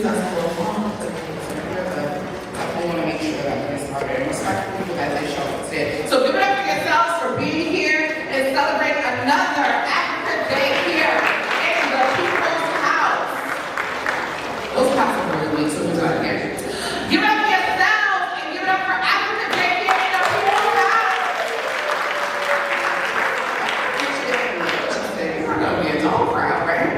us a little long. I want to make sure that we started and respect the people as they show up today. So give it up for yourselves for being here and celebrating another Africa Day here in the People's House. Those classes are really late, so we'll do that again. Give it up for yourselves and give it up for Africa Day here in the People's House. We're going to be a dog crowd, right?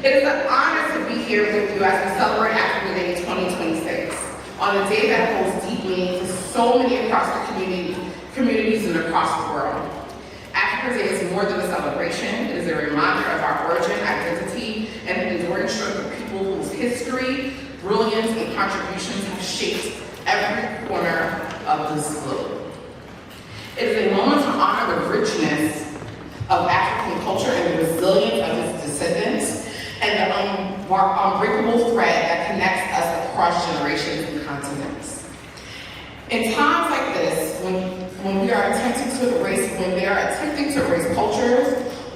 It is an honor to be here with you as we celebrate Africa Day 2026 on a day that holds deep meaning to so many across the communities and across the world. Africa Day is more than a celebration. It is a reminder of our origin, identity, and an enduring struggle of people whose history, brilliance, and contributions have shaped every corner of this globe. It is a moment to honor the richness of African culture and the resilience of its descendants, and the unbreakable thread that connects us across generations and continents. In times like this, when they are attempting to erase cultures,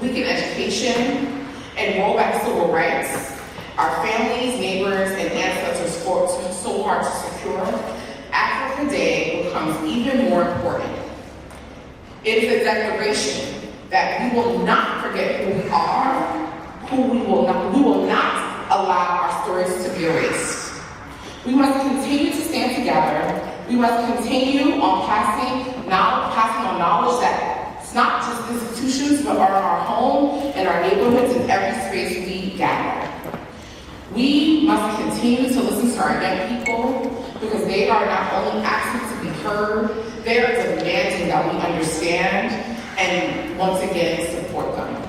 weaken education, and roll back civil rights, our families, neighbors, and ancestors fought so hard to secure, Africa Day becomes even more important. It is a declaration that we will not forget who we are, we will not allow our stories to be erased. We must continue to stand together. We must continue on passing on knowledge that it's not just institutions, but are our home and our neighborhoods and every space we gather. We must continue to listen to our young people because they are not only asking to be heard, they are demanding that we understand and once again support them.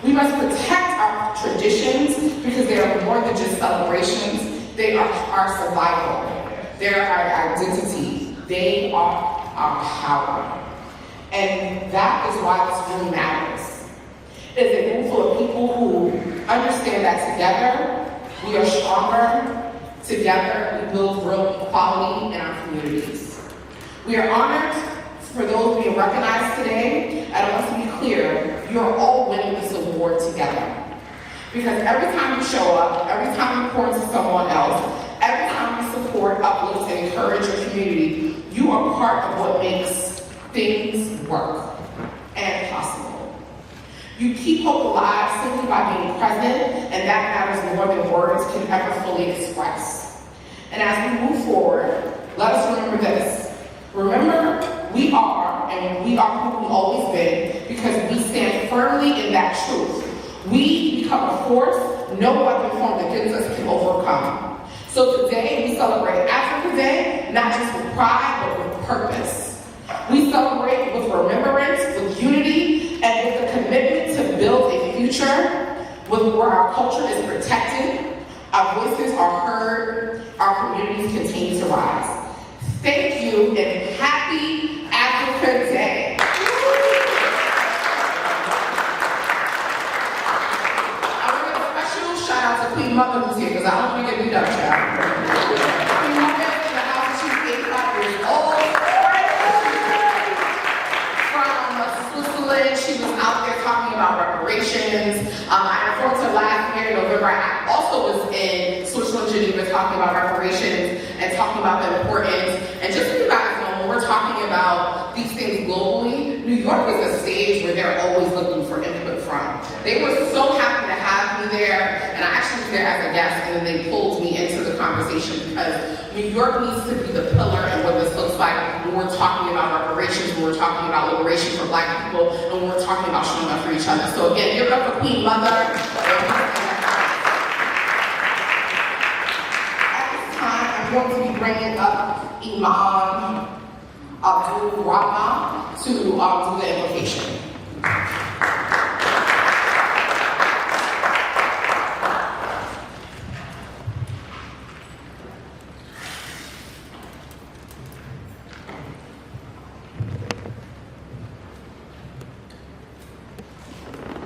We must protect our traditions because they are more than just celebrations. They are our survival. They are our identity. They are our power. And that is why this really matters. It is a room full of people who understand that together we are stronger. Together we build real equality in our communities. We are honored for those being recognized today, and I want to be clear, you're all winning this award together. Because every time you show up, every time you pour into someone else, every time you support, uplift, and encourage your community, you are part of what makes things work and possible. You keep hope alive simply by being present, and that matters more than words can ever fully express. And as we move forward, let us remember this. Remember, we are who we've always been because we stand firmly in that truth. We become a force no weapon formed against us can overcome. So today we celebrate Africa Day, not just with pride, but with purpose. We celebrate with remembrance, with unity, and with the commitment to build a future where our culture is protected, our voices are heard, our communities continue to rise. Thank you and happy Africa Day. I want to give a special shout out to Queen Mother who's here because I don't want to get beat up, child. Queen Mother in the house, she's 85 years old. From Switzerland, she was out there talking about reparations. I informed her last year in November. I also was in Switzerland, Geneva, talking about reparations and talking about the importance. And just so you guys know, when we're talking about these things globally, New York is a stage where they're always looking for input from. They were so happy to have me there, and I actually was there as a guest, and then they pulled me into the conversation because New York needs to be the pillar in what this looks like when we're talking about reparations, when we're talking about liberation for Black people, and when we're talking about showing up for each other. So again, give it up for Queen Mother. I'm going to be bringing up Imam Abdul Rahman to do the invocation.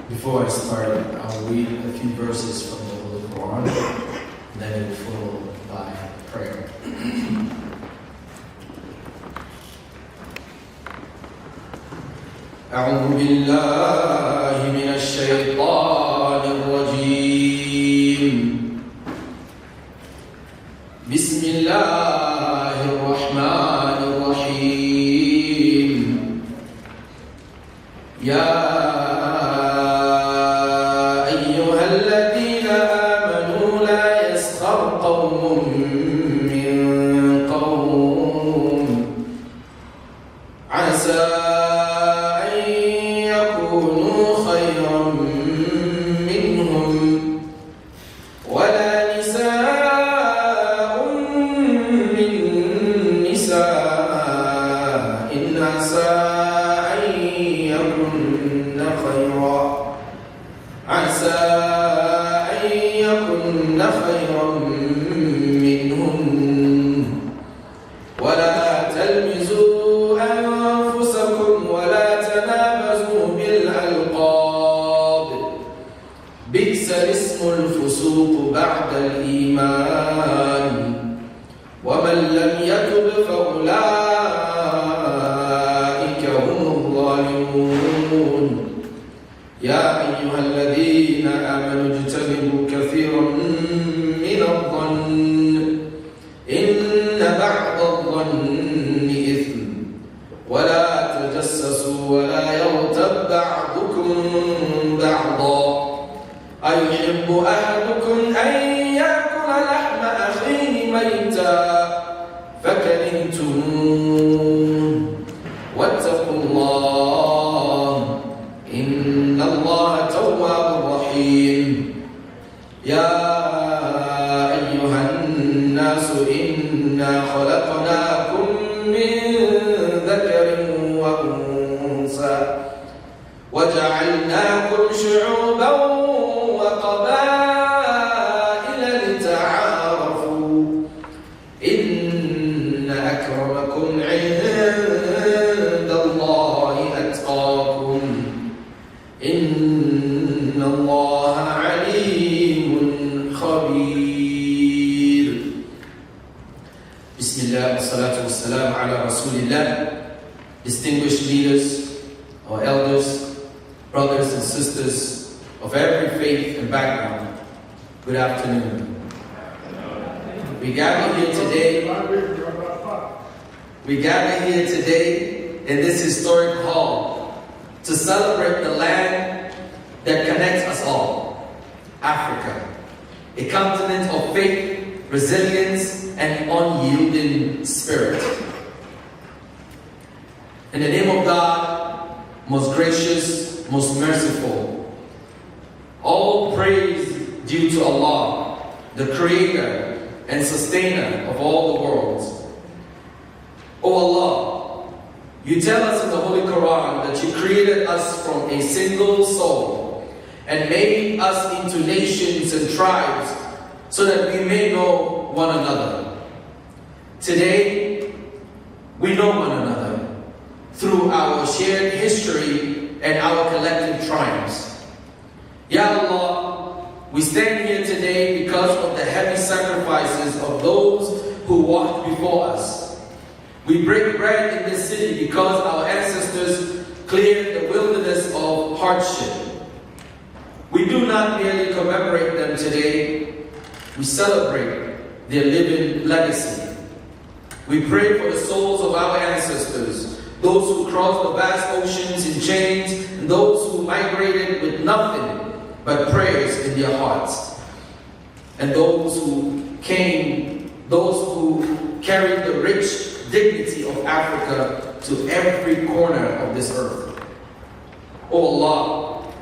Before I start, I'll read a few verses from the Holy Quran, and then it will follow by prayer. أعوذ بالله من الشيطان الرجيم بسم الله الرحمن الرحيم يا أيها الذين آمنوا لا يسخر قوم من قوم عسى أن يكونوا خيرا منهم ولا نساء من نساء عسى أن يكن خيرا عسى أن يكن خيرا منهم ولا تلمزوا أنفسكم ولا تنابزوا بالألقاب بئس الاسم الفسوق بعد الإيمان ومن لم يتب فأولئك هم الظالمون يا أيها الذين آمنوا اجتنبوا كثيرا من الظن إن بعض الظن إثم ولا تجسسوا ولا يغتب بعضكم بعضا أيحب أحدكم أن يأكل لحم أخيه ميتا فكرهتموه واتقوا الله إن الله تواب رحيم يا أيها الناس إنا خلقناكم من ذكر وأنثى وجعلناكم شعوبا وقبائل لتعارفوا إن أكرمكم عند الله أتقاكم إن الله عليم خبير بسم الله والصلاة والسلام على رسول الله. Distinguished leaders, our elders, brothers and sisters of every faith and background, good afternoon. We gather here today in this historic hall to celebrate the land that connects us all, Africa, a continent of faith, resilience, and unyielding spirit. In the name of God, most gracious, most merciful, all praise due to Allah, the creator and sustainer of all the worlds. O Allah, you tell us in the Holy Quran that you created us from a single soul and made us into nations and tribes so that we may know one another. Today, we know one another through our shared history and our collective triumphs. Ya Allah, we stand here today because of the heavy sacrifices of those who walked before us. We break bread in this city because our ancestors cleared the wilderness of hardship. We do not merely commemorate them today, we celebrate their living legacy. We pray for the souls of our ancestors, those who crossed the vast oceans in chains, and those who migrated with nothing but prayers in their hearts, and those who carried the rich dignity of Africa to every corner of this earth. O Allah,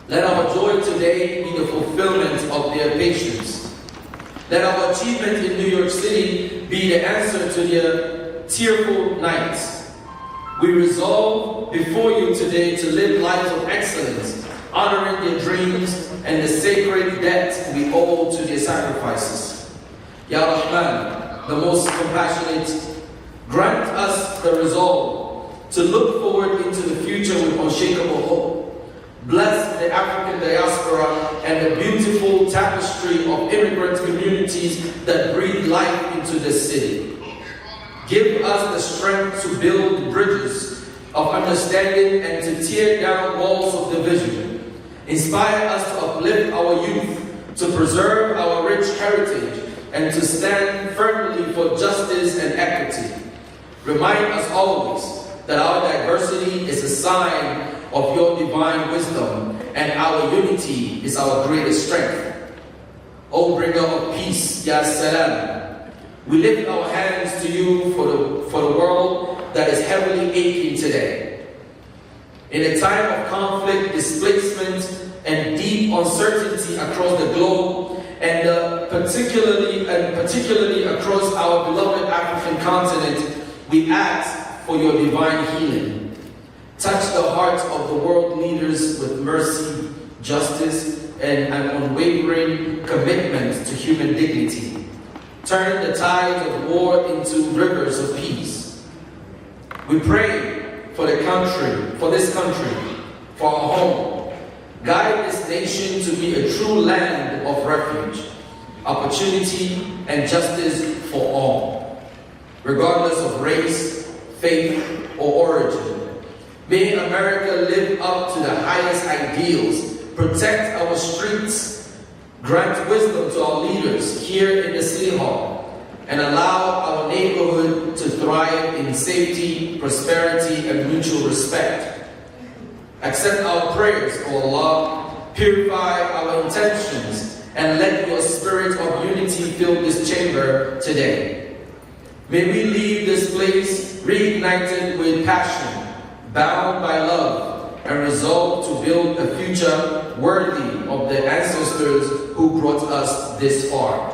let our joy today be the fulfillment of their patience. Let our achievement in New York City be the answer to their tearful nights. We resolve before you today to live lives of excellence, honoring their dreams and the sacred debt we owe to their sacrifices. Ya Rahman, the most compassionate, grant us the resolve to look forward into the future with unshakable hope. Bless the African diaspora and the beautiful tapestry of immigrant communities that breathe life into this city. Give us the strength to build bridges of understanding and to tear down walls of division. Inspire us to uplift our youth to preserve our rich heritage, and to stand firmly for justice and equity. Remind us always that our diversity is a sign of your divine wisdom, and our unity is our greatest strength. O bringer of peace, Ya Salam, we lift our hands to you for the world that is heavily aching today. In a time of conflict, displacement, and deep uncertainty across the globe, and particularly across our beloved African continent, we ask for your divine healing. Touch the hearts of the world leaders with mercy, justice, and an unwavering commitment to human dignity. Turn the tides of war into rivers of peace. We pray for the country, for this country, for our home. Guide this nation to be a true land of refuge, opportunity, and justice for all, regardless of race, faith, or origin. May America live up to the highest ideals, protect our streets, grant wisdom to our leaders here in the City Hall, and allow our neighborhood to thrive in safety, prosperity, and mutual respect. Accept our prayers, O Allah, purify our intentions, and let your spirit of unity fill this chamber today. May we leave this place reignited with passion, bound by love, and resolved to build a future worthy of the ancestors who brought us this far.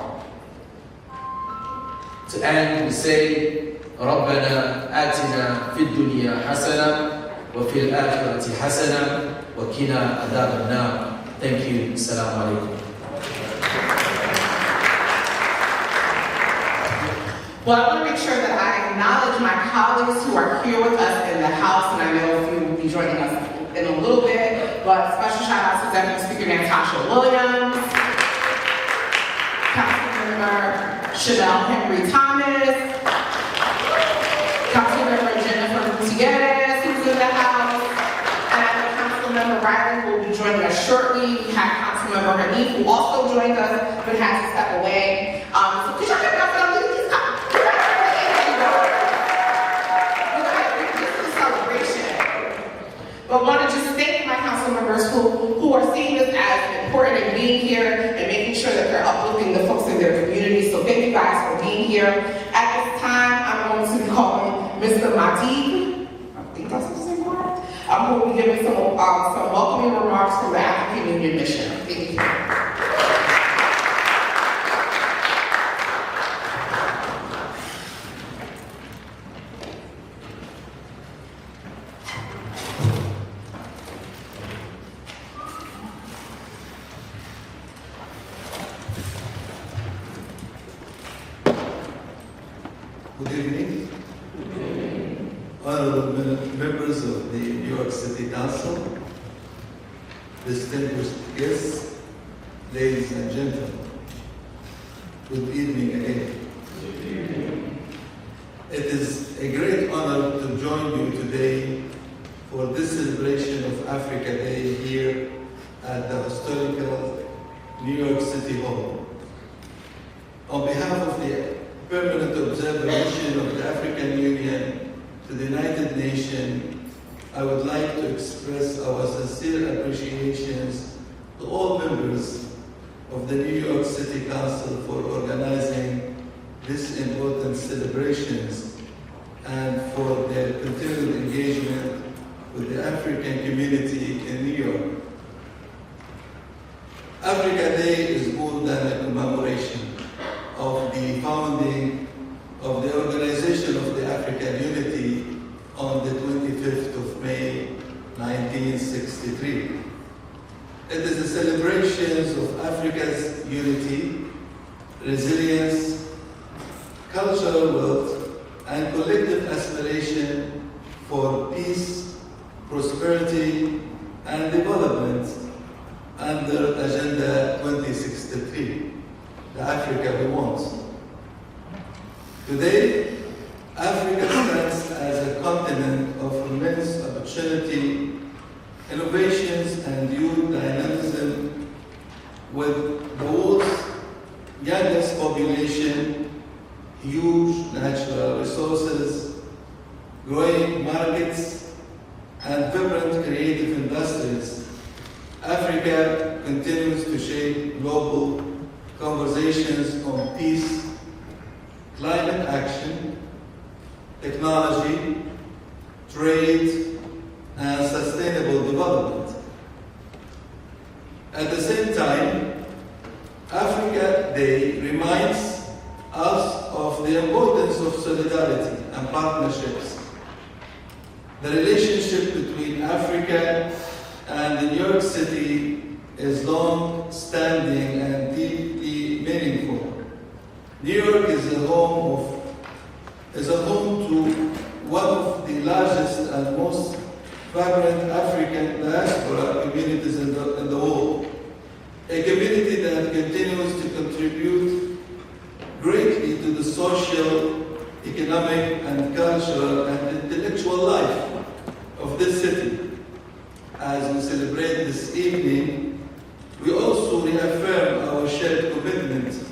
To end, we say, رَبَّنَا آتِنَا فِي الدُّنْيَا حَسَنَةً وَفِي الْآخِرَةِ حَسَنَةً وَقِنَا عَذَابَ النَّارِ. Thank you. Assalamu alaikum. Well, I want to make sure that I acknowledge my colleagues who are here with us in the House, and I know a few will be joining us in a little bit, but special shout out to Deputy Speaker Natasha Williams, Councilmember Chanel Henry Thomas, Councilmember Jennifer Gutierrez, who's in the House, and Councilmember Riley will be joining us shortly. We have Councilmember Hanif, who also joined us, but has to step away. So could y'all give it up for them? These guys. But I want to just thank my council members who are seeing this as important and being here and making sure that they're uplifting the folks in their community. So thank you guys for being here. At this time, I'm going to be calling Mr. Matib. I think that's the same word. I'm going to be giving some welcoming remarks from the African Union Mission. Thank you. Good evening. Honorable members of the New York City Council, distinguished guests, ladies and gentlemen, good evening again. It is a great honor to join you today for this celebration of Africa Day here at the historical New York City Hall. On behalf of the Permanent Observer Mission of the African Union to the United Nations, I would like to express our sincere appreciations to all members of the New York City Council for organizing these important celebrations and for their continued engagement with the African community in New York. Africa Day is more than a commemoration of the founding of the Organization of the African Unity on the 25th of May, 1963. It is a celebration of Africa's unity, resilience, cultural wealth, and collective aspiration for peace, prosperity, and development under Agenda 2063. The Africa we want. Today, Africa stands as a continent of immense opportunity, innovations, and youth dynamism, with the complex population, huge natural resources, growing markets, and vibrant creative industries, Africa continues to shape global conversations on peace, climate action, technology, trade, and sustainable development. At the same time, Africa Day reminds us of the importance of solidarity and partnerships. The relationship between Africa and New York City is long-standing and deeply meaningful. New York is a home to one of the largest and most vibrant African diaspora communities in the world. A community that continues to contribute greatly to the social, economic, and cultural and intellectual life of this city. As we celebrate this evening, we also reaffirm our shared commitment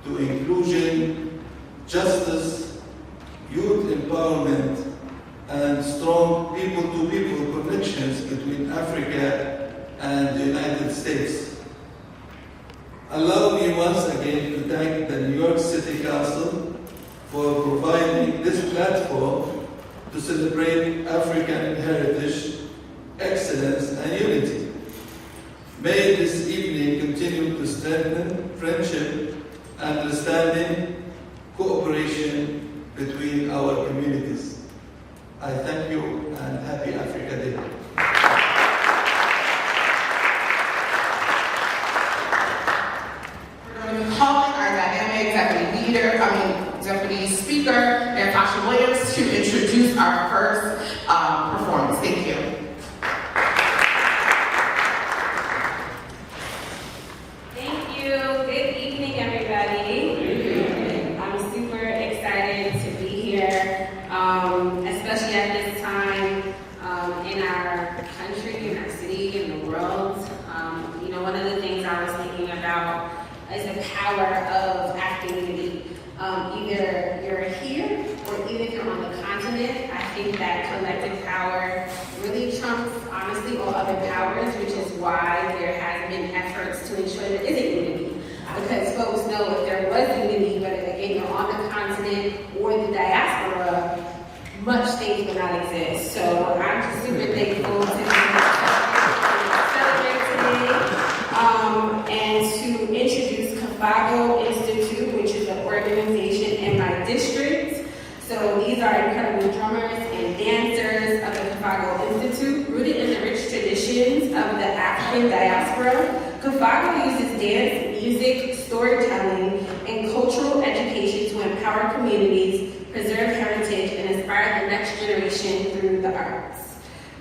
to inclusion, justice, youth empowerment, and strong people-to-people connections between Africa and the United States. Allow me once again to thank the New York City Council for providing this platform to celebrate African heritage, excellence, and unity. May this evening continue to strengthen friendship, understanding, cooperation between our communities. I thank you and happy Africa Day. Calling our dynamic deputy speaker, Natasha Williams, to introduce our first performance. Thank you. Thank you. Good evening, everybody. I'm super excited to be here, especially at this time in our country, in our city, in the world. One of the things I was thinking about is the power of African unity. Either you're here or even if you're on the continent, I think that collective power really trumps, honestly, all other powers, which is why there has been efforts to ensure there isn't unity. Because folks know if there was unity, whether again you're on the continent or the diaspora, much things would not exist. So I'm just super thankful to celebrate today and to introduce Kafago Institute, which is an organization in my district. So these are incredible drummers and dancers of the Kafago Institute, rooted in the rich traditions of the African diaspora. Kafago uses dance, music, storytelling, and cultural education to empower communities, preserve heritage, and inspire the next generation through the arts.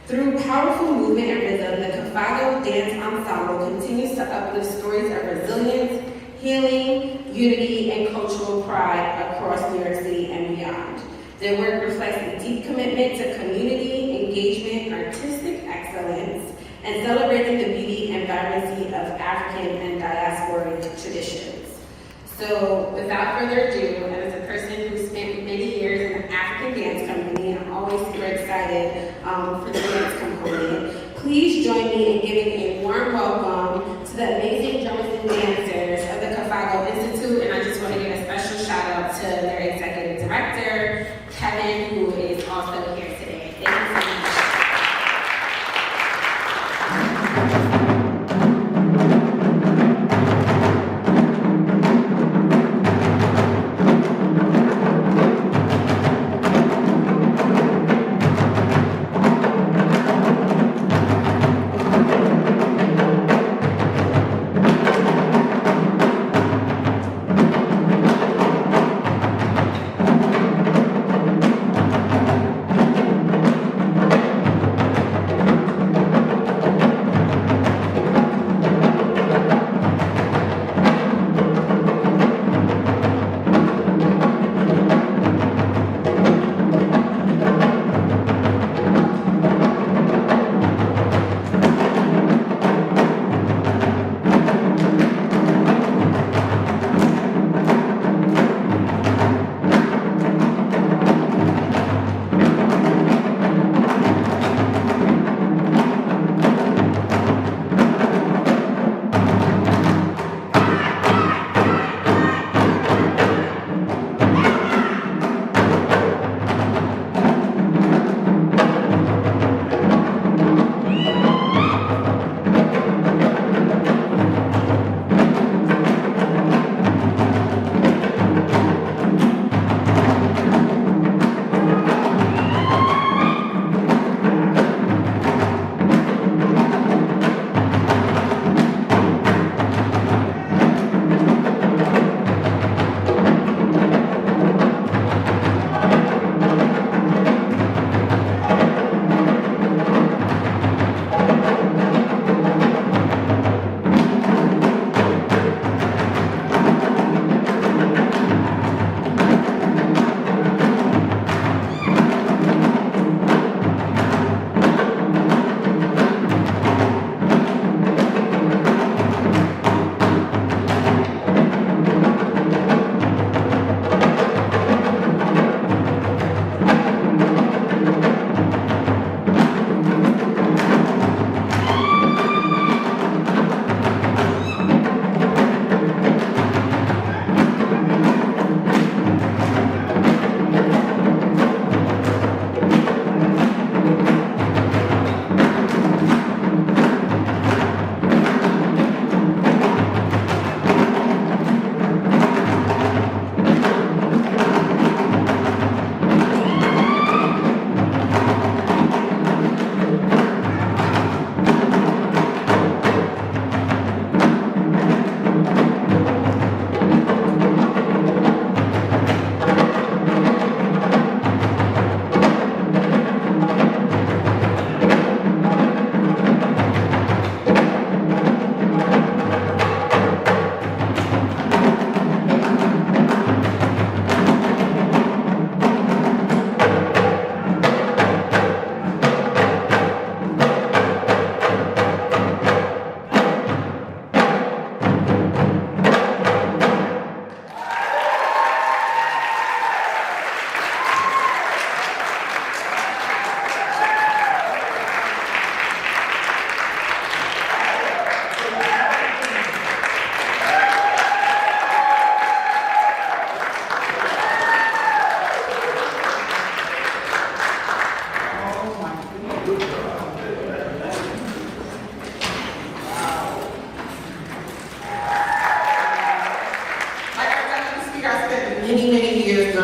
Through powerful movement and rhythm, the Kafago Dance Ensemble continues to uplift stories of resilience, healing, unity, and cultural pride across New York City and beyond. Their work reflects a deep commitment to community engagement, artistic excellence, and celebrating the beauty and vibrancy of African and diasporic traditions. So, without further ado, and as a person who spent many years in an African dance company, I'm always super excited for the dance component. Please join me in giving a warm welcome to the amazing drummers and dancers of the Kafago Institute, and I just want to give a special shout out to their executive director, Kevin, who is also here today. Thank you so much.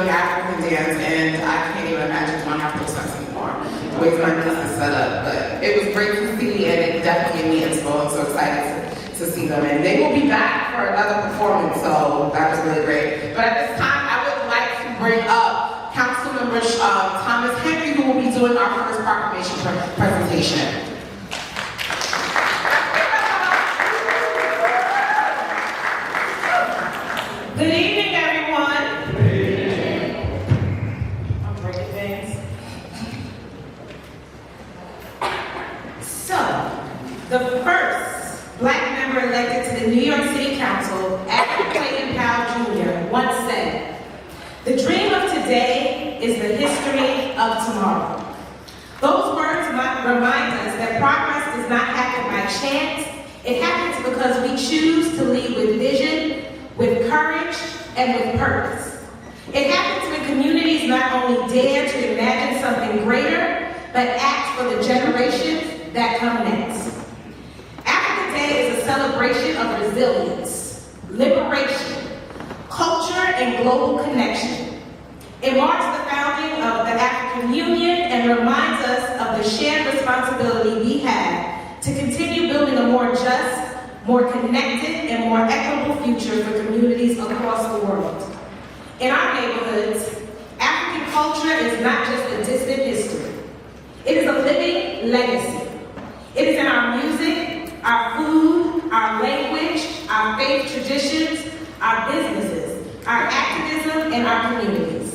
doing African dance, and I can't even imagine doing Afro steps anymore. The way my business is set up, but it was great to see, and it definitely gave me inspo. I'm so excited to see them, and they will be back for another performance, so that was really great. But at this time, I would like to bring up Councilmember Thomas Henry, who will be doing our first proclamation presentation. Good evening, everyone. Good evening. I'm breaking things. So, the first Black member elected to the New York City Council, Adam Clayton Powell Jr., once said, "The dream of today is the history of tomorrow." Those words remind us that progress does not happen by chance. It happens because we choose to lead with vision, with courage, and with purpose. It happens when communities not only dare to imagine something greater, but act for the generations that come next. Africa Day is a celebration of resilience, liberation, culture, and global connection. It marks the founding of the African Union and reminds us of the shared responsibility we have to continue building a more just, more connected, and more equitable future for communities across the world. In our neighborhoods, African culture is not just a distant history. It is a living legacy. It is in our music, our food, our language, our faith traditions, our businesses, our activism, and our communities.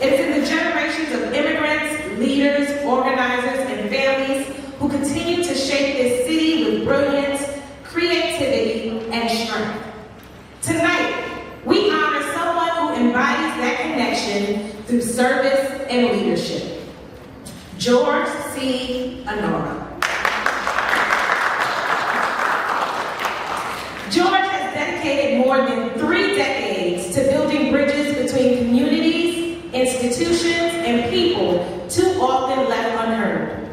It is in the generations of immigrants, leaders, organizers, and families who continue to shape this city with brilliance, creativity, and strength. Tonight, we honor someone who embodies that connection through service and leadership. George C. Honora. George has dedicated more than 3 decades to building bridges between communities, institutions, and people too often left unheard.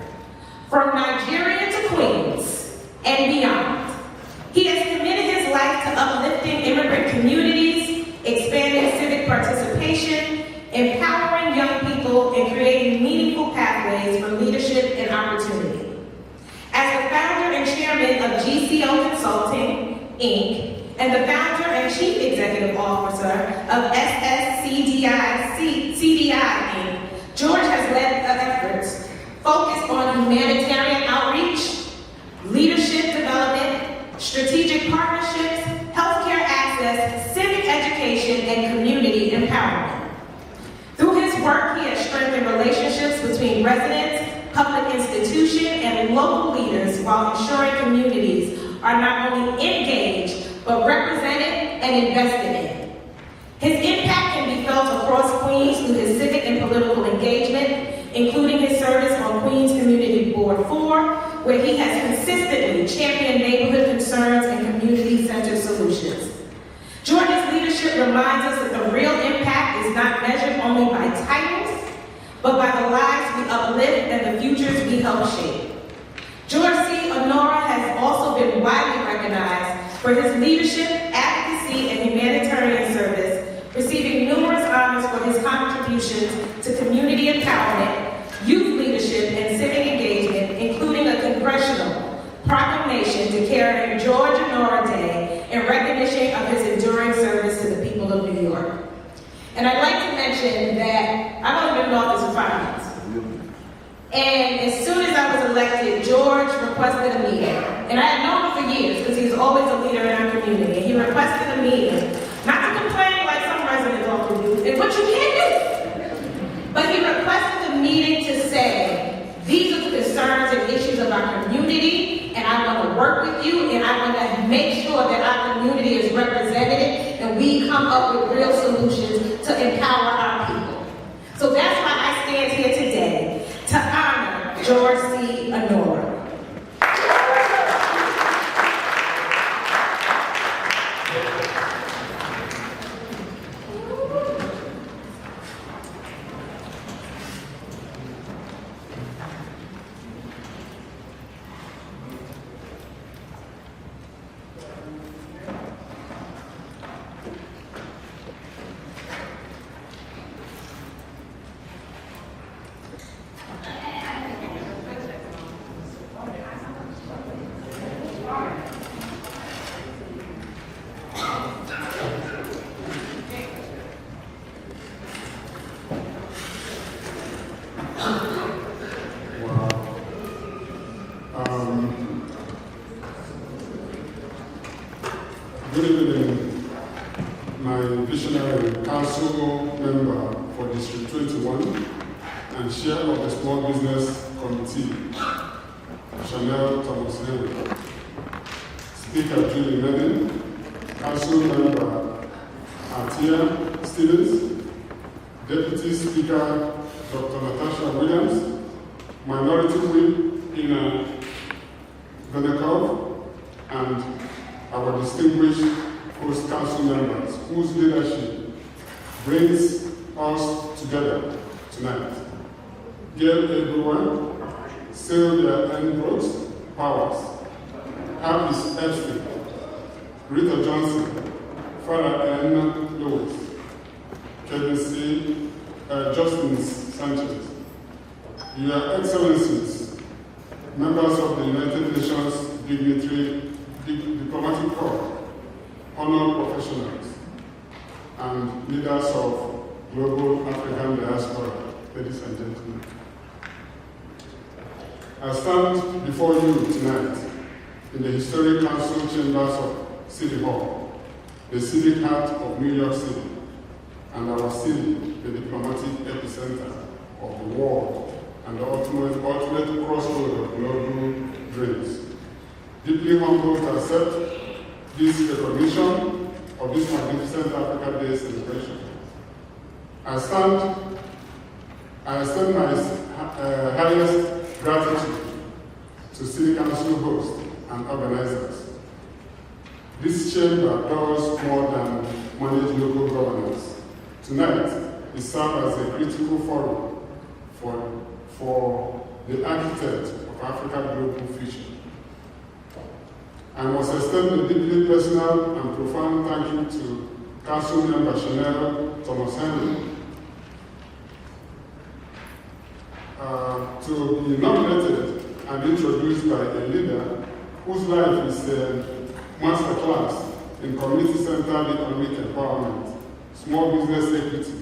From Nigeria to Queens and beyond, he has committed his life to uplifting immigrant communities, expanding civic participation, empowering young people, and creating meaningful pathways for leadership and opportunity. As the founder and chairman of GCO Consulting, Inc., and the founder and chief executive officer of SSCDI Inc., George has led efforts focused on humanitarian outreach, leadership development, strategic partnerships, healthcare access, civic education, and community empowerment. Through his work, he has strengthened relationships between residents, public institutions, and local leaders while ensuring communities are not only engaged, but represented and invested in. His impact can be felt across Queens through his civic and political engagement, including his service on Queens Community Board 4, where he has consistently championed neighborhood concerns and community-centered solutions. George's leadership reminds us that the real impact is not measured only by titles, but by the lives we uplift and the futures we help shape. George C. Honora has also been widely recognized for his leadership, advocacy, and humanitarian service, receiving numerous honors for his contributions to community empowerment, youth leadership, and civic engagement, including a congressional proclamation declaring George Honora Day in recognition of his enduring service to the people of New York. And I'd like to mention that I've only been in office for 5 months. And as soon as I was elected, George requested a meeting. And I had known him for years because he's always a leader in our community. And he requested a meeting, not to complain like some residents often do, and what you can't do. But he requested a meeting to say, these are the concerns and issues of our community, and I want to work with you, and I want to make sure that our community is represented, and we come up with real solutions to empower our people. So that's why I stand here today, to honor George C. Honora. Wow. Good evening, my visionary council member for District 21 and chair of the Small Business Committee, Chanel Thomas Henry, Speaker Julie Menin, Council Member Atia Stevens, Deputy Speaker Dr. Natasha Williams, Minority Whip Ina Benekov, and our distinguished host council members whose leadership brings us together tonight. Gail everyone, Sylvia N. Brooks, Powers, Harris Epstein, Rita Johnson, Farah N. Lewis, Kevin C. Justin Sanchez, Your Excellencies, members of the United Nations Diplomatic Corps, honored professionals, and leaders of global African diaspora, ladies and gentlemen. I stand before you tonight in the historic council chambers of City Hall, the civic heart of New York City, and our city, the diplomatic epicenter of the world and the ultimate crossroad of global dreams. Deeply humbled to accept this recognition of this magnificent Africa Day celebration. I extend my highest gratitude to City Council hosts and organizers. This chamber does more than manage local governance. Tonight, it serves as a critical forum for the architect of Africa's global future. I must extend a deeply personal and profound thank you to Council Member Chanel Thomas Henry to be nominated and introduced by a leader whose life is a masterclass in community-centered economic empowerment, small business equity,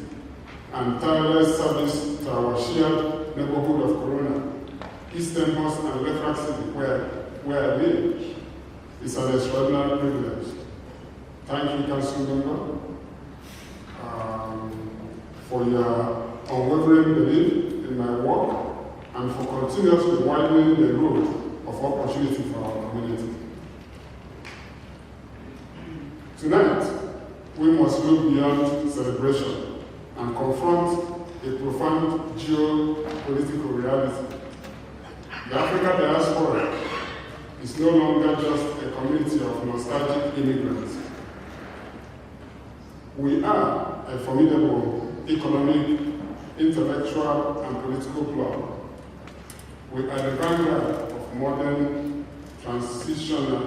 and tireless service to our shared neighborhood of Corona, Eastern Host and Lefrak City, where I live. It's an extraordinary privilege. Thank you, Council Member, for your unwavering belief in my work and for continuously widening the road of opportunity for our community. Tonight, we must look beyond celebration and confront a profound geopolitical reality. The African diaspora is no longer just a community of nostalgic immigrants. We are a formidable economic, intellectual, and political bloc. We are the vanguard of modern transnational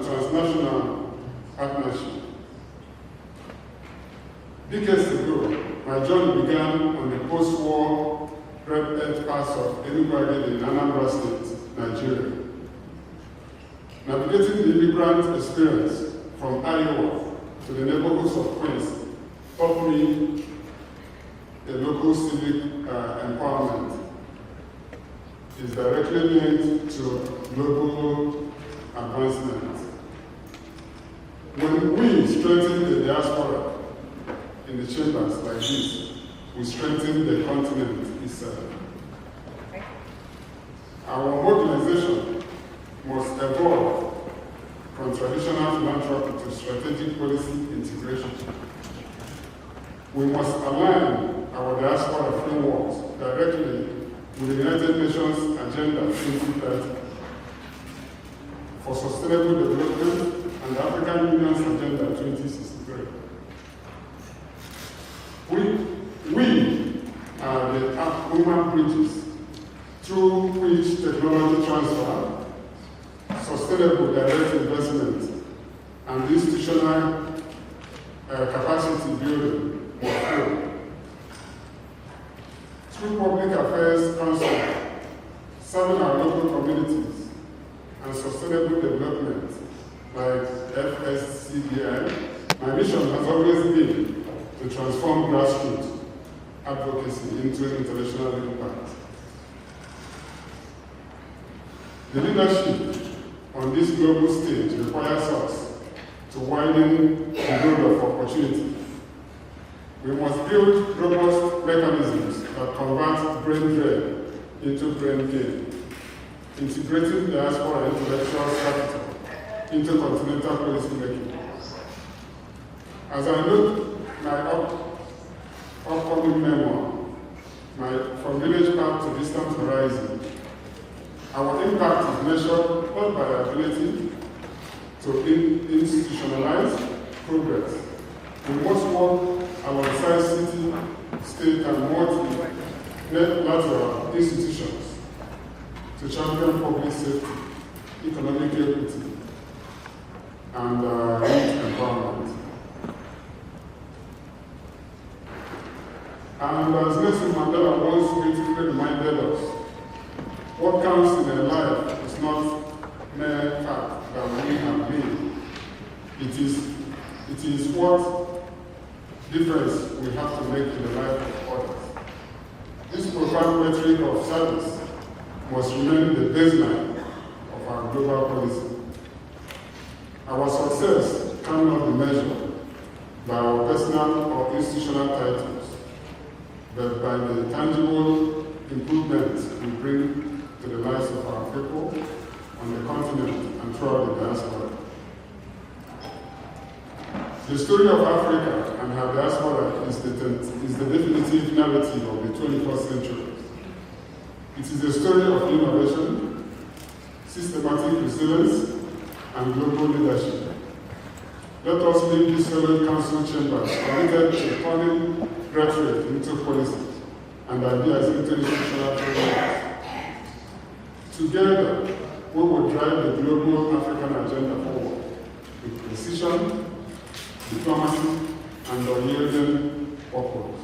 partnership. Decades ago, my journey began on the post-war red earth pass of Enugu in Anambra State, Nigeria. Navigating the immigrant experience from Iowa to the neighborhoods of Queens taught me the local civic empowerment is directly linked to global advancement. When we strengthen the diaspora in the chambers like this, we strengthen the continent itself. Our mobilization must evolve from traditional philanthropy to strategic policy integration. We must align our diaspora frameworks directly with the United Nations Agenda 2030 for Sustainable Development and the African Union's Agenda 2063. We are the human bridges through which technology transfer, sustainable direct investment, and institutional capacity building will flow. Through Public Affairs Council, serving our local communities, and sustainable development like FSCDI, my mission has always been to transform grassroots advocacy into international impact. The leadership on this global stage requires us to widen the road of opportunity. We must build robust mechanisms that convert brain drain into brain gain, integrating diaspora intellectual capital into continental policy making. As I look my upcoming memoir, From Village Path to Distant Horizon, our impact is measured not by our ability to institutionalize progress. We must work alongside city, state, and multilateral institutions to champion public safety, economic equity, and youth empowerment. And as Nelson Mandela once beautifully reminded us, what counts in a life is not mere fact that we have made. It is what difference we have to make in the life of others. This profound metric of service must remain the baseline of our global policy. Our success cannot be measured by our personal or institutional titles, but by the tangible improvements we bring to the lives of our people on the continent and throughout the diaspora. The story of Africa and her diaspora is the definitive narrative of the 21st century. It is a story of innovation, systematic resilience, and global leadership. Let us leave this fellow council chambers committed to turning rhetoric into policies and ideas into institutional frameworks. Together, we will drive the global African agenda forward with precision, diplomacy, and unyielding purpose.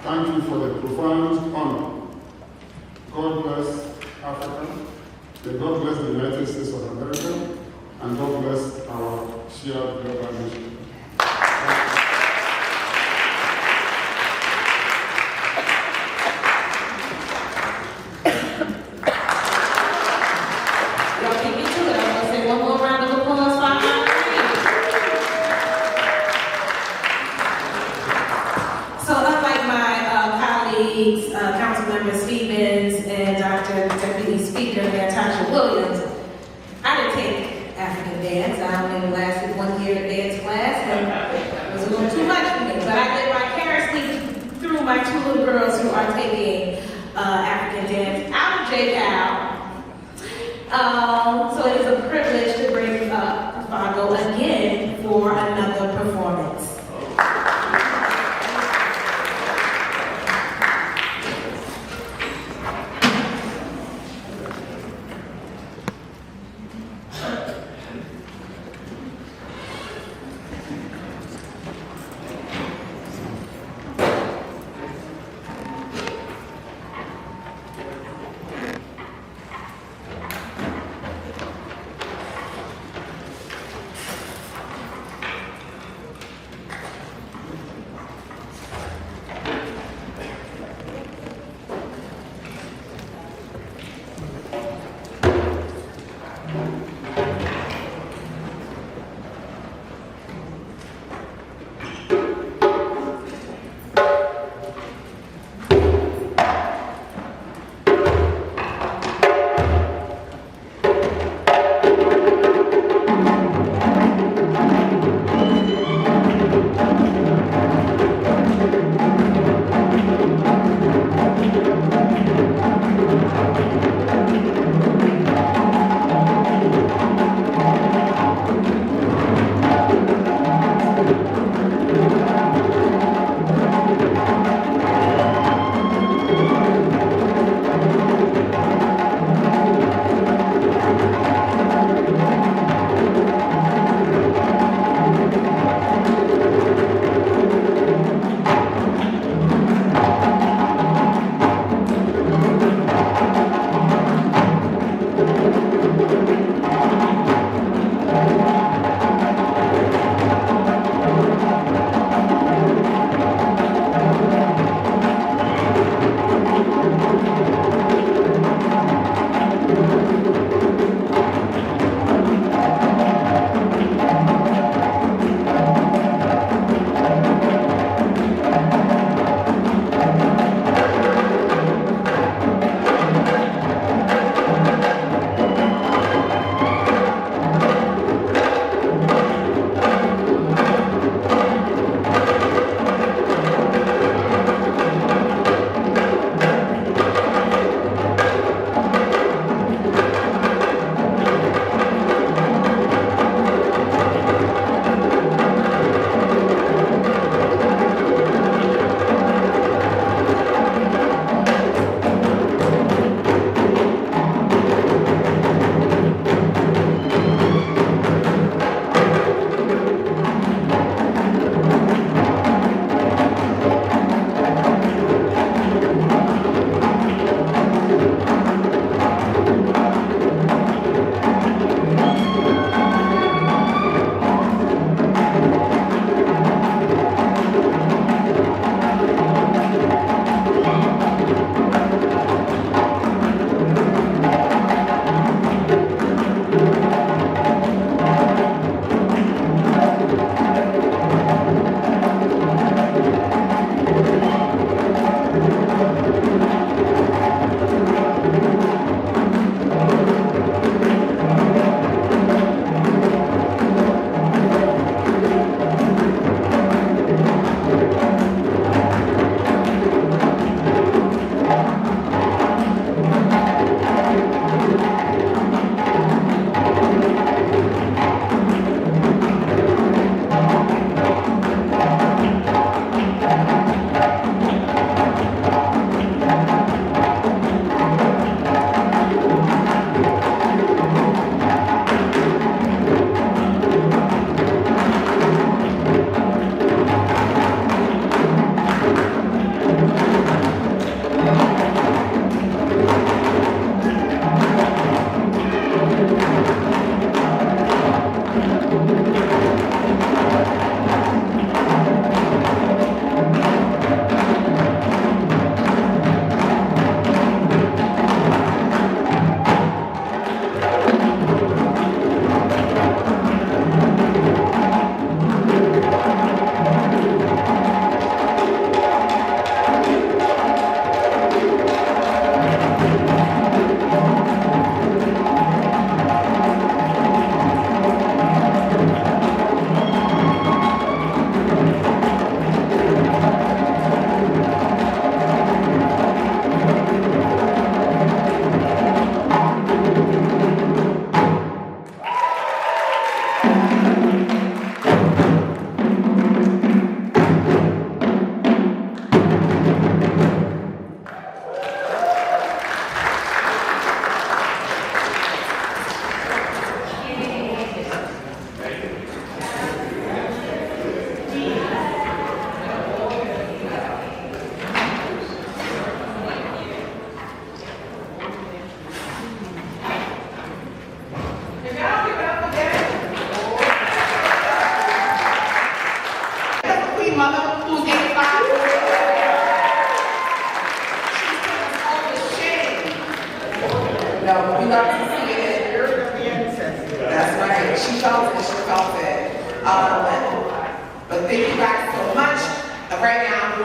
Thank you for the profound honor. God bless Africa, may God bless the United States of America, and God bless our shared global mission. Councilmember Stevens and Dr. Deputy Speaker Natasha Williams, I didn't take African dance. I only lasted 1 year in dance class, and it was a little too much for me. But I live vicariously through my two little girls who are taking African dance out of JCal. So it is a privilege to bring up Fago again for another performance.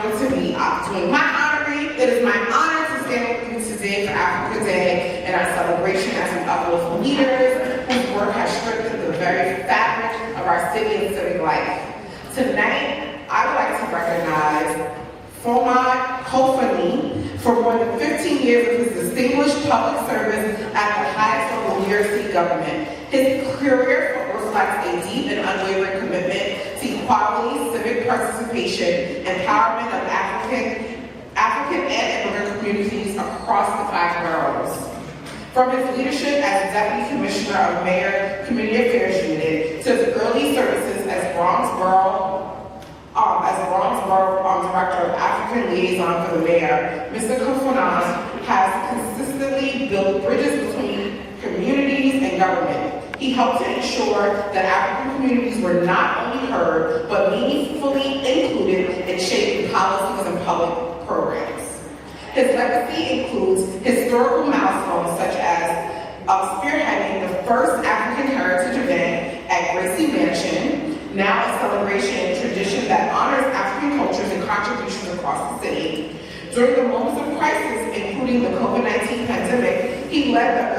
going to be doing my honoring. It is my honor to stand with you today for Africa Day and our celebration as we uplift leaders whose work has strengthened the very fabric of our city and civic life. Tonight, I would like to recognize Fomad Kofani for more than 15 years of his distinguished public service at the highest level of New York City government. His career reflects a deep and unwavering commitment to equality, civic participation, empowerment of African and immigrant communities across the 5 boroughs. From his leadership as Deputy Commissioner of Mayor Community Affairs Unit to his early services as Bronx Borough Director of African Liaison for the Mayor, Mr. Kofani has consistently built bridges between communities and government. He helped to ensure that African communities were not only heard, but meaningfully included in shaping policies and public programs. His legacy includes historical milestones such as spearheading the first African Heritage event at Gracie Mansion, now a celebration and tradition that honors African cultures and contributions across the city. During the moments of crisis, including the COVID-19 pandemic, he led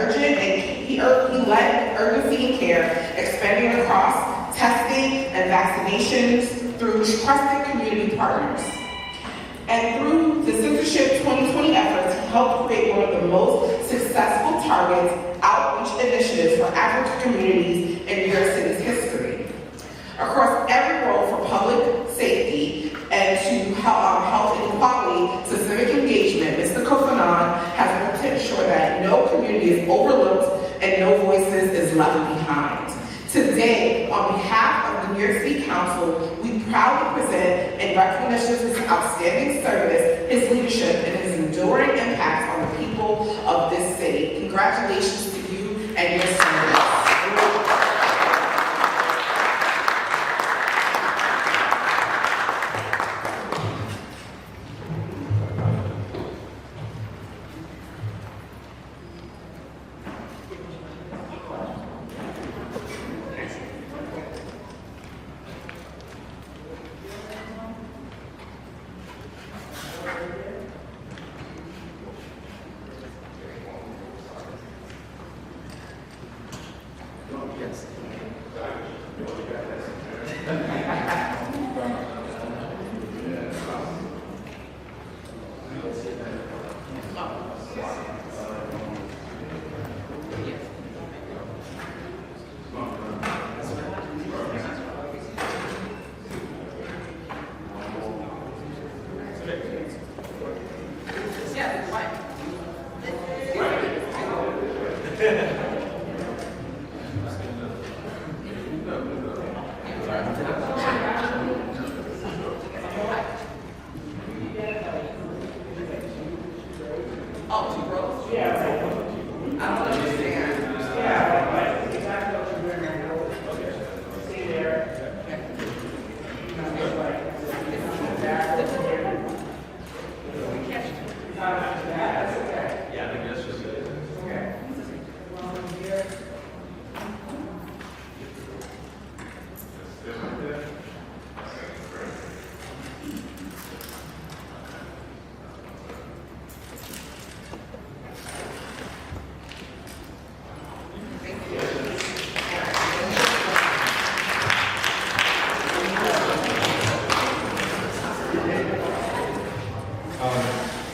urgency and care, expanding across testing and vaccinations through trusted community partners. And through the Censorship 2020 efforts, he helped create one of the most successful target outreach initiatives for African communities in New York City's history. Across every role from public safety and to health and equality to civic engagement, Mr. Kofani has worked to ensure that no community is overlooked and no voices is left behind. Today, on behalf of the New York City Council, we proudly present in recognition of his outstanding service, his leadership, and his enduring impact on the people of this city. Congratulations to you and your service.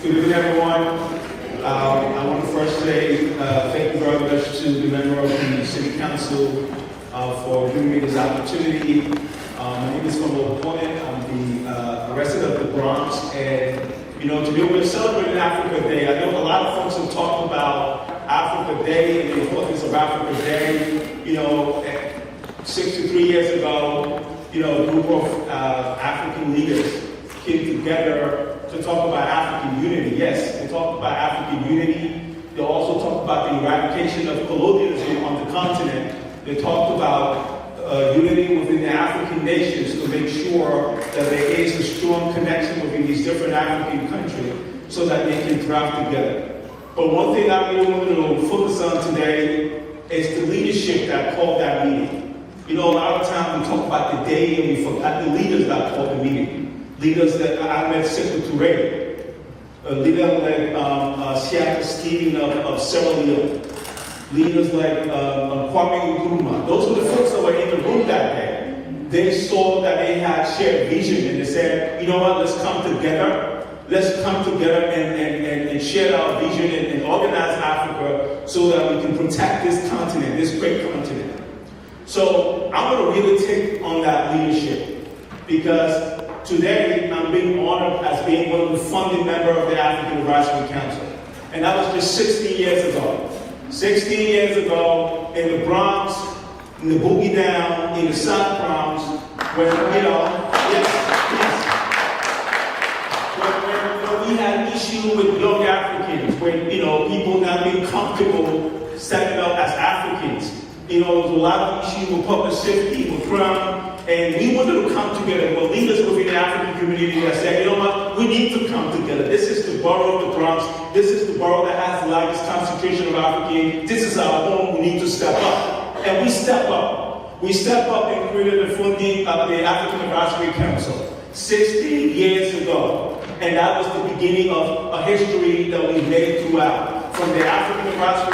Good evening, everyone. I want to first say thank you very much to the member of the City Council for giving me this opportunity. My name is Fomad Kofani. I'm the resident of the Bronx, and to be able to celebrate Africa Day. I know a lot of folks have talked about Africa Day and the importance of Africa Day. 63 years ago, a group of African leaders came together to talk about African unity. Yes, they talked about African unity. They also talked about the eradication of colonialism on the continent. They talked about unity within the African nations to make sure that there is a strong connection within these different African countries so that they can thrive together. But one thing I really want to focus on today is the leadership that called that meeting. A lot of times we talk about the day and we forgot the leaders that called the meeting. leaders that I met Sekou Touré, a leader like Seattle Stephen of Sierra Leone, leaders like Kwame Nkrumah. Those were the folks that were in the room that day. They saw that they had shared vision and they said, you know what, let's come together. Let's come together and share our vision and organize Africa so that we can protect this continent, this great continent. So I want to really take on that leadership because today I'm being honored as being one of the founding members of the African Advisory Council. And that was just 16 years ago. 16 years ago in the Bronx, in the Boogie Down, in the South Bronx, when, when we had issue with young Africans, when, people not being comfortable stepping up as Africans. There was a lot of issues with public safety, with crime, and we wanted to come together. Well, leaders within the African community that said, you know what, we need to come together. This is the borough of the Bronx. This is the borough that has the largest concentration of Africans. This is our home. We need to step up. And we step up. We step up and created the funding of the African Advisory Council 16 years ago. And that was the beginning of a history that we made throughout. From the African Advisory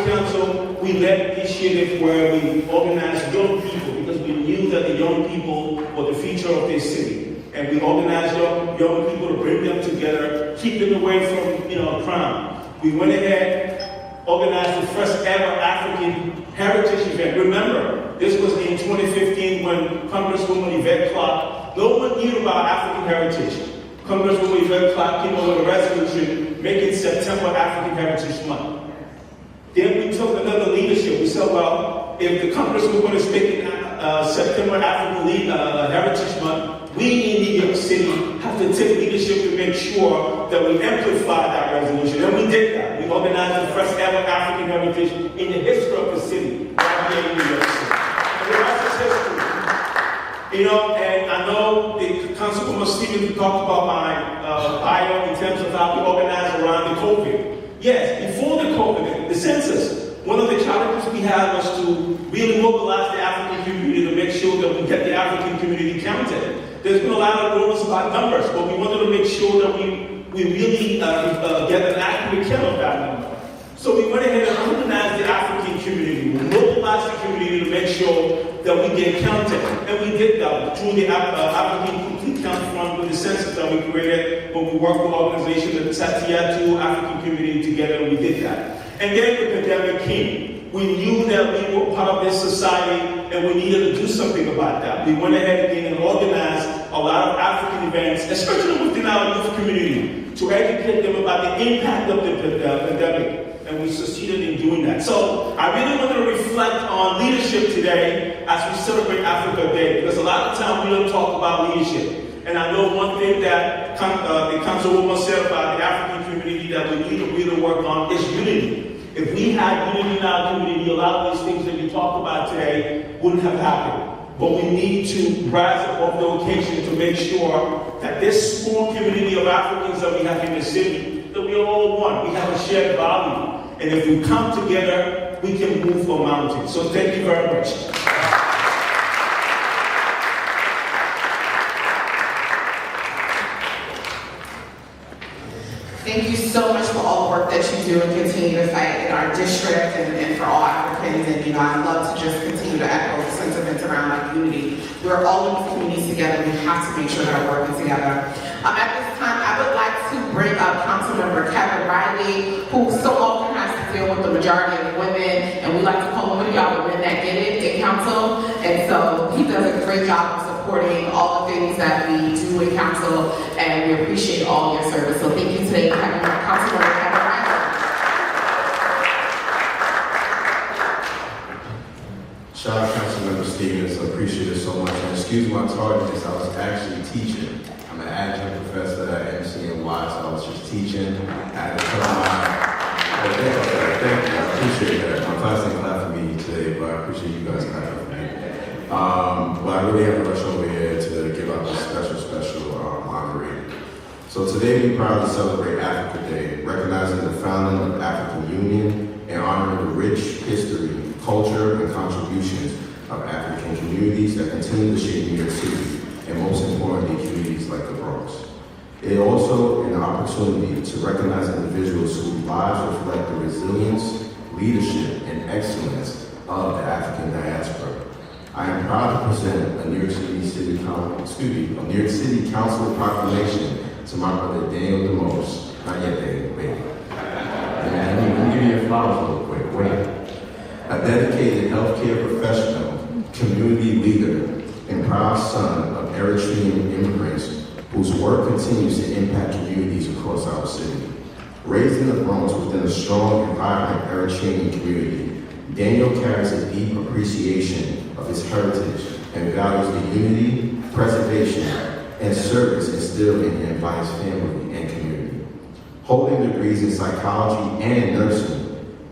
Council, we led an initiative where we organized young people because we knew that the young people were the future of this city. And we organized young people to bring them together, keep them away from crime. We went ahead, organized the first ever African Heritage event. Remember, this was in 2015 when Congresswoman Yvette Clarke, no one knew about African heritage. Congresswoman Yvette Clarke came up with a resolution making September African Heritage Month. Then we took another leadership. We said, well, if the Congresswoman is making September African Heritage Month, we in New York City have to take leadership to make sure that we amplify that resolution. And we did that. We organized the first ever African Heritage in the history of the city, right here in New York City. And the rest is history. And I know the Councilwoman Stevens talked about my bio in terms of how we organized around the COVID. Yes, before the COVID, the census, one of the challenges we had was to really mobilize the African community to make sure that we get the African community counted. There's been a lot of rumors about numbers, but we wanted to make sure that we really get an accurate count of that number. So we went ahead and organized the African community. We mobilized the community to make sure that we get counted. And we did that through the African Complete Count Fund with the census that we created when we worked with organizations that Tatiatu African community together, and we did that. And then the pandemic came. We knew that we were part of this society and we needed to do something about that. We went ahead again and organized a lot of African events, especially within our youth community, to educate them about the impact of the pandemic. And we succeeded in doing that. So I really want to reflect on leadership today as we celebrate Africa Day, because a lot of times we don't talk about leadership. And I know one thing that the Councilwoman said about the African community that we need to really work on is unity. If we had unity in our community, a lot of these things that we talked about today wouldn't have happened. But we need to rise above the occasion to make sure that this small community of Africans that we have in the city, that we are all one. We have a shared value. And if we come together, we can move a mountain. So thank you very much. Thank you so much for all the work that you do and continue to fight in our district and for all Africans. And I love to just continue to echo the sentiments around like unity. We're all in these communities together. We have to make sure that we're working together. At this time, I would like to bring up Councilmember Kevin Riley, who so often has to deal with the majority of women, and we like to call him one of y'all women that get it in council. And so he does a great job of supporting all the things that we do in council, and we appreciate all your service. So thank you today, Councilmember Kevin Riley. Shout out Councilmember Stevens, I appreciate it so much. And excuse my tardiness, I was actually teaching. I'm an adjunct professor at NYC, so I was just teaching. I had to tell thank you, I appreciate that. My class didn't clap for me today, but I appreciate you guys clapping for me. But I really have to rush over here to give out this special honorary. So today we proudly celebrate Africa Day, recognizing the founding of African Union and honoring the rich history, culture, and contributions of African communities that continue to shape New York City, and most importantly, communities like the Bronx. It is also an opportunity to recognize individuals whose lives reflect the resilience, leadership, and excellence of the African diaspora. I am proud to present a New York City Council Proclamation to my brother Daniel DeMose. Not yet, Daniel, wait. Let me give you your flowers real quick, wait. A dedicated healthcare professional, community leader, and proud son of Eritrean immigrants whose work continues to impact communities across our city. Raised in the Bronx within a strong and vibrant Eritrean community, Daniel carries a deep appreciation of his heritage and values the unity, preservation, and service instilled in him by his family and community. Holding degrees in psychology and nursing,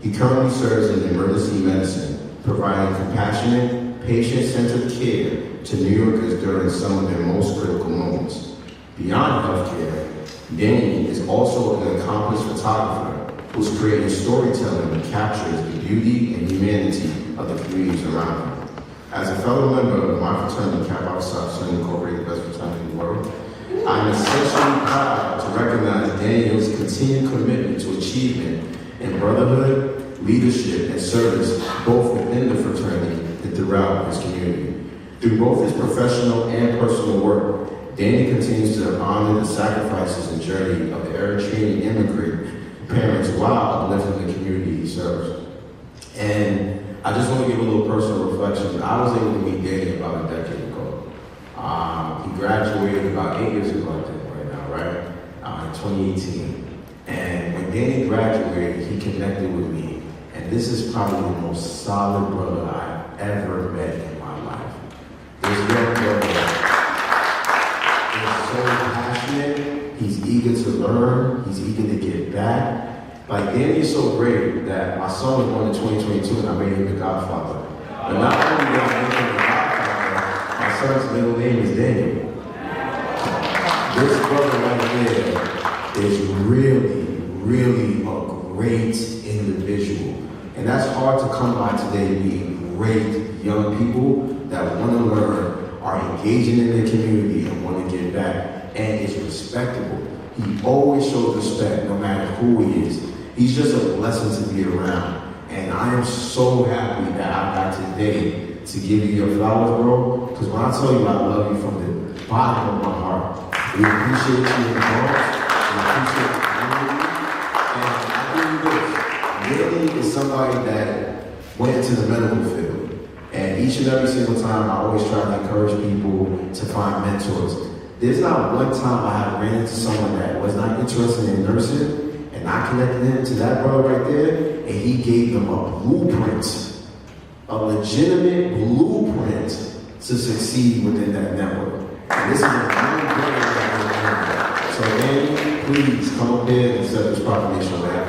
he currently serves in emergency medicine, providing compassionate, patient-centered care to New Yorkers during some of their most critical moments. Beyond healthcare, Danny is also an accomplished photographer who's creating storytelling that captures the beauty and humanity of the communities around him. As a fellow member of my fraternity, Kappa Psi Psi Incorporated, the best fraternity in the world, I'm essentially proud to recognize Daniel's continued commitment to achievement in brotherhood, leadership, and service both within the fraternity and throughout his community. Through both his professional and personal work, Danny continues to honor the sacrifices and journey of the Eritrean immigrant parents while uplifting the community he serves. And I just want to give a little personal reflection. I was able to meet Danny about a decade ago. He graduated about 8 years ago, I think, right now, right? In 2018. And when Danny graduated, he connected with me. And this is probably the most solid brother I've ever met in my life. This young brother is so passionate. He's eager to learn. He's eager to get back. Like, Danny is so great that my son was born in 2022 and I made him the godfather. But not only did I make him the godfather, my son's middle name is Daniel. This brother right there is really, really a great individual. And that's hard to come by today, meeting great young people that want to learn, are engaging in their community and want to give back, and is respectable. He always shows respect no matter who he is. He's just a blessing to be around. And I am so happy that I got today to give you your flowers, bro. Because when I tell you I love you from the bottom of my heart, we appreciate you in the Bronx. We appreciate the community. And I think this, Danny is somebody that went into the medical field. And each and every single time, I always try to encourage people to find mentors. There's not one time I have ran into someone that was not interested in nursing, and I connected him to that brother right there, and he gave them a blueprint, a legitimate blueprint to succeed within that network. And this is a young brother that we're doing. So Danny, please come up here and set this proclamation on behalf.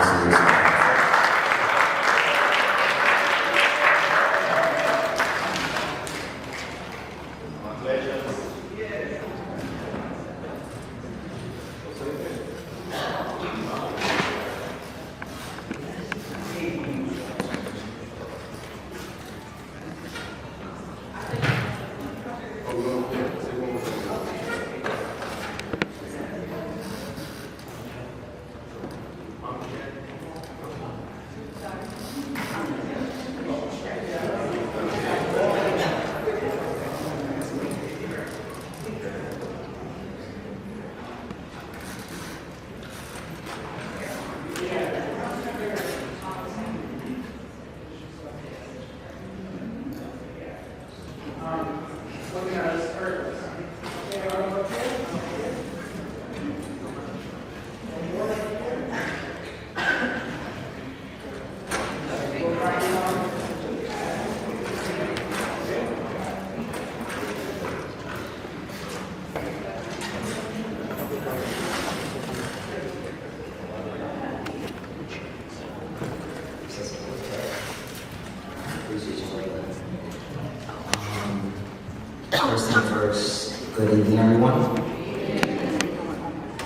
First thing first, good evening, everyone.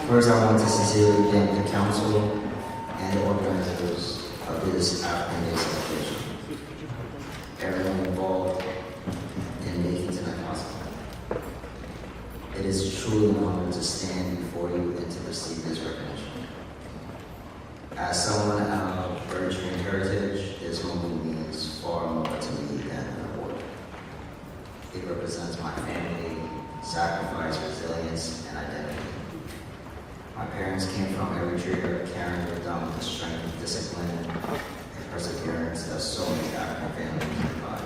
First, I want to sincerely thank the council and the organizers of this African Day celebration. Everyone involved, It is truly an honor to stand before you and to receive this recognition. As someone of Eritrean heritage, this moment means far more to me than an award. It represents my family, sacrifice, resilience, and identity. My parents came from Eritrea, carrying with them the strength, discipline, and perseverance that so many African families provide.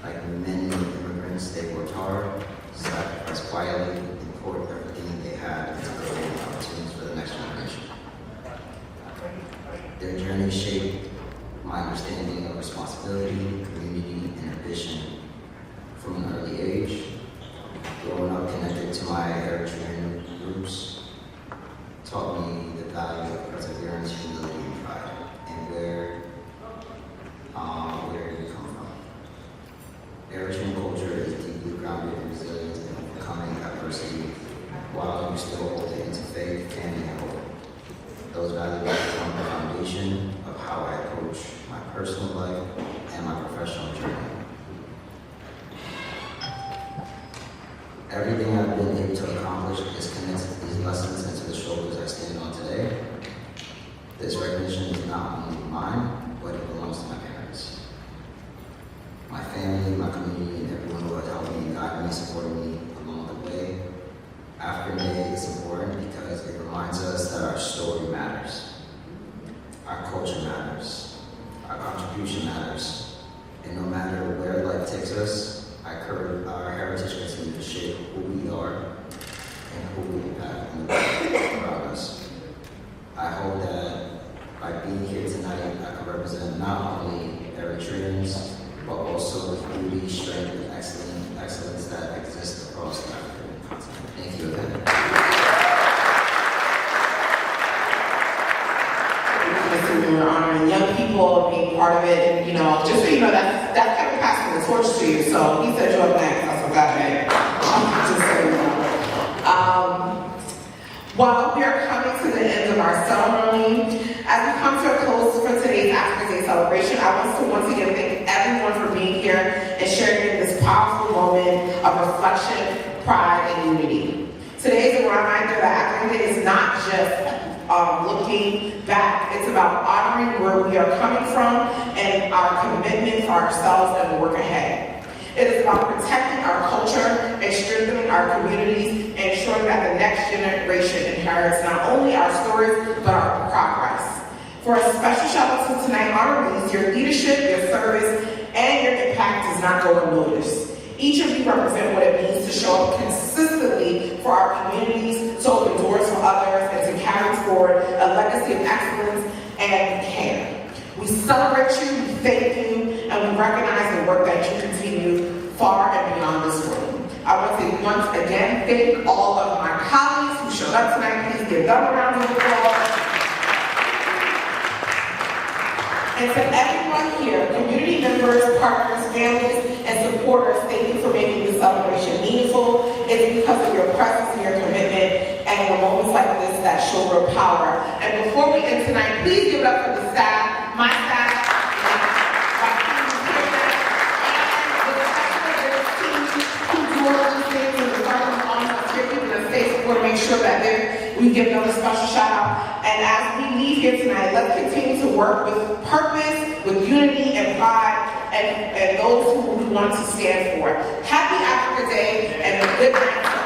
Like many immigrants, they worked hard, sacrificed quietly, and poured everything they had into creating opportunities for the next generation. Their journey shaped my understanding of responsibility, community, and ambition from an early age. Growing up connected to my Eritrean roots taught me the value of perseverance, humility, and pride, and where you come from. Eritrean culture is deeply grounded in resilience and overcoming adversity, while you still hold it into faith, family, and hope. Those values become the foundation of how I approach my personal life and my professional journey. Everything I've been able to accomplish is connected to these lessons and to the shoulders I stand on today. This recognition is not only mine, but it belongs to my parents, my family, my community, and everyone who has helped me, guided me, supported me along the way. African Day is important because it reminds us that our story matters, our culture matters, our contribution matters, and no matter where life takes us, our heritage continues to shape who we are and who we impact in the world around us. I hope that by being here tonight, I can represent not only Eritreans, but also the beauty, strength, and excellence that exists across the African continent. Thank you again. We're honoring young people and being part of it, and just so you know, that's Kevin passing the torch to you. So he said you're up next. That's what that meant. Just so you know. While we are coming to the end of our ceremony, as we come to a close for today's African Day celebration, I want to once again thank everyone for being here and sharing in this powerful moment of reflection, pride, and unity. Today is a reminder that African Day is not just looking back. It's about honoring where we are coming from and our commitment for ourselves and the work ahead. It is about protecting our culture and strengthening our communities and ensuring that the next generation inherits not only our stories, but our progress. For a special shout out to tonight honorees, your leadership, your service, and your impact does not go unnoticed. Each of you represent what it means to show up consistently for our communities, to open doors for others, and to carry forward a legacy of excellence and care. We celebrate you, we thank you, and we recognize the work that you continue far and beyond this room. I want to once again thank all of my colleagues who showed up tonight. Please give them a round of applause. And to everyone here, community members, partners, families, and supporters, thank you for making this celebration meaningful. It's because of your presence and your commitment and the moments like this that show real power. And before we end tonight, please give it up for the staff, my staff, my team here, and the special team who do all these things and the department on us here, keeping us safe. We want to make sure that we give them a special shout out. And as we leave here tonight, let's continue to work with purpose, with unity and pride, and those who we want to stand for. Happy Africa Day and a good night.